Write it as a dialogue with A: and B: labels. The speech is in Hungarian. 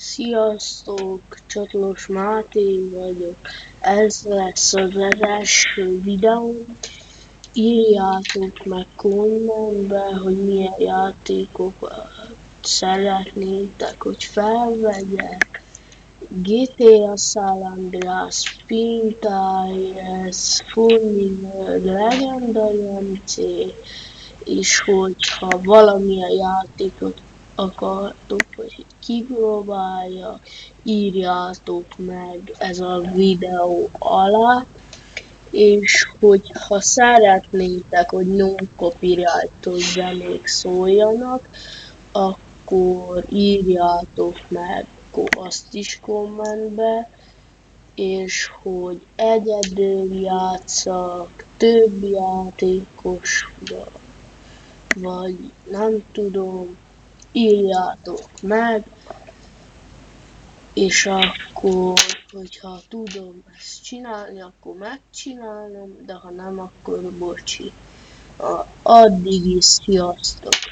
A: Sziasztok, Csatlós Máté vagyok. Ez lesz az első videó. Írjátok meg kommentbe, hogy milyen játékokat szeretnétek, hogy felvegyek. GTA San Andreas, Spin Tires, Formula Legendary MC, és hogyha valamilyen játékot akartok, hogy kipróbálja, írjátok meg ez a videó alá, és hogyha szeretnétek, hogy non-copyrightos zenék szóljanak, akkor írjátok meg azt is kommentbe, és hogy egyedül játszak, több játékos vagy nem tudom, írjátok meg, és akkor, hogyha tudom ezt csinálni, akkor megcsinálom, de ha nem, akkor bocsi. Addig is sziasztok!